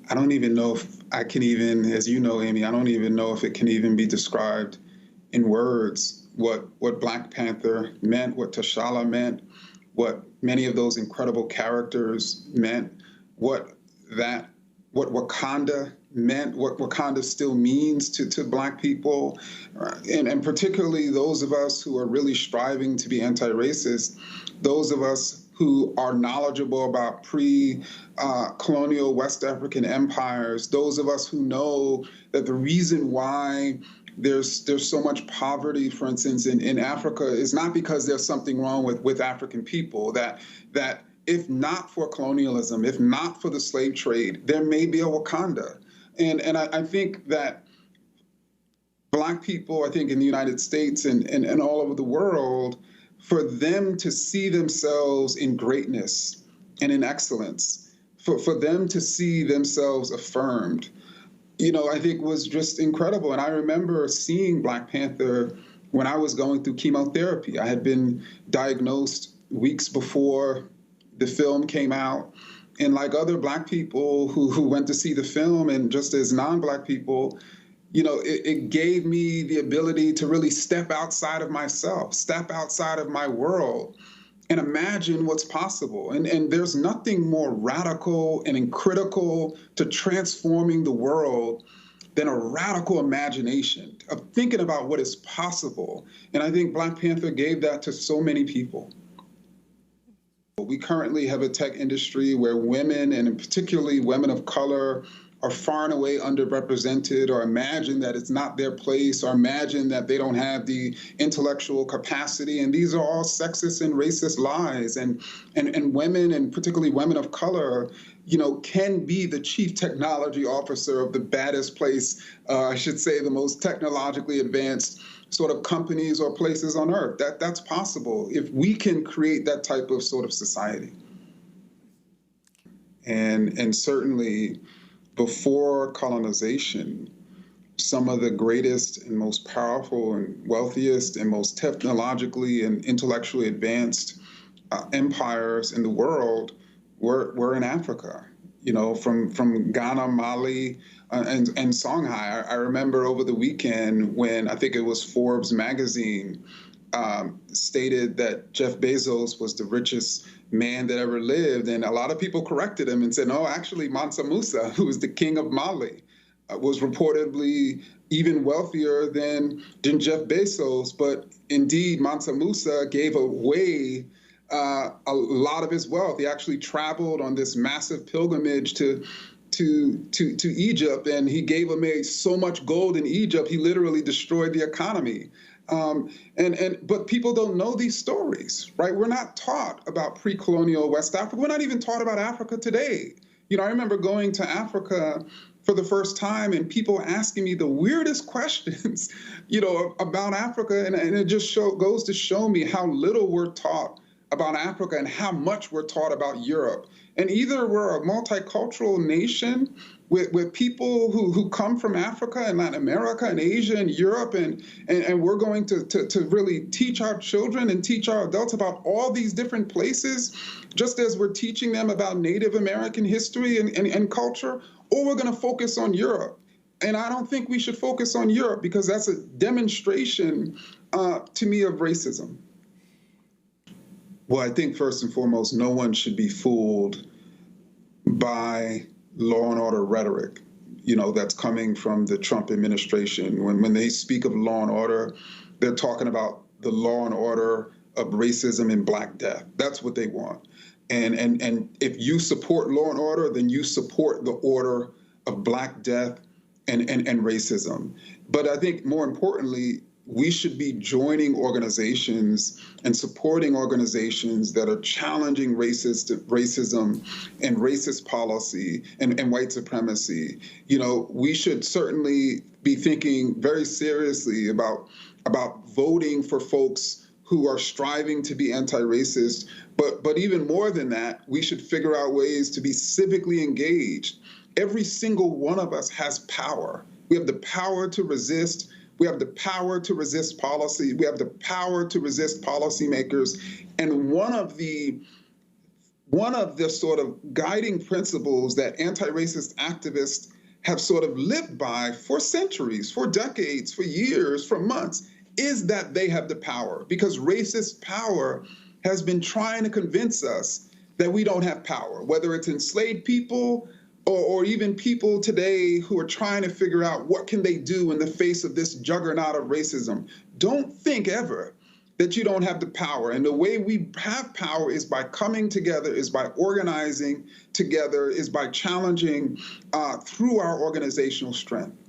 I don't even know if I can even, as you know, Amy, I don't even know if it can even be described in words what Black Panther meant, what T'Challa meant, what many of those incredible characters meant, what that what Wakanda meant, what Wakanda still means to Black people, and particularly those of us who are really striving to be anti-racist, those of us who are knowledgeable about pre-colonial West African empires, those of us who know that the reason why there's so much poverty, for instance, in Africa is not because there's something wrong with African people, that if not for colonialism, if not for the slave trade, there may be a Wakanda. And I think that Black people, I think in the United States and all over the world, for them to see themselves in greatness and in excellence, for them to see themselves affirmed, I think was just incredible. And I remember seeing Black Panther when I was going through chemotherapy. I had been diagnosed weeks before the film came out. And like other Black people who went to see the film, and just as non-Black people, it gave me the ability to really step outside of myself, step outside of my world, and imagine what's possible. And there's nothing more radical and critical to transforming the world than a radical imagination of thinking about what is possible. And I think Black Panther gave that to so many people. We currently have a tech industry where women, and particularly women of color, are far and away underrepresented, or imagine that it's not their place, or imagine that they don't have the intellectual capacity. And these are all sexist and racist lies. And women, and particularly women of color, can be the chief technology officer of the baddest place, I should say the most technologically advanced sort of companies or places on earth. That's possible if we can create that type of sort of society. And certainly, before colonization, some of the greatest and most powerful and wealthiest and most technologically and intellectually advanced empires in the world were in Africa. From Ghana, Mali, and Songhai. I remember over the weekend when I think it was Forbes magazine stated that Jeff Bezos was the richest man that ever lived. And a lot of people corrected him and said, no, actually Mansa Musa, who was the king of Mali, was reportedly even wealthier than Jeff Bezos. But indeed, Mansa Musa gave away a lot of his wealth. He actually traveled on this massive pilgrimage to Egypt, and he gave away so much gold in Egypt, he literally destroyed the economy. But people don't know these stories, right? We're not taught about pre-colonial West Africa. We're not even taught about Africa today. I remember going to Africa for the first time and people asking me the weirdest questions, about Africa. And it just goes to show me how little we're taught about Africa and how much we're taught about Europe. And either we're a multicultural nation with people who come from Africa and Latin America and Asia and Europe, and we're going to really teach our children and teach our adults about all these different places, just as we're teaching them about Native American history and culture, or we're going to focus on Europe. And I don't think we should focus on Europe because that's a demonstration to me of racism. Well, I think first and foremost, no one should be fooled by law and order rhetoric, that's coming from the Trump administration. When they speak of law and order, they're talking about the law and order of racism and Black death. That's what they want. And if you support law and order, then you support the order of Black death and racism. But I think more importantly, we should be joining organizations and supporting organizations that are challenging racism and racist policy and white supremacy. We should certainly be thinking very seriously about voting for folks who are striving to be anti-racist. But even more than that, we should figure out ways to be civically engaged. Every single one of us has power. We have the power to resist. We have the power to resist policy. We have the power to resist policymakers. And one of the one of the sort of guiding principles that anti-racist activists have sort of lived by for centuries, for decades, for years, for months, is that they have the power, because racist power has been trying to convince us that we don't have power, whether it's enslaved people or even people today who are trying to figure out what can they do in the face of this juggernaut of racism. Don't think ever that you don't have the power. And the way we have power is by coming together, is by organizing together, is by challenging through our organizational strength.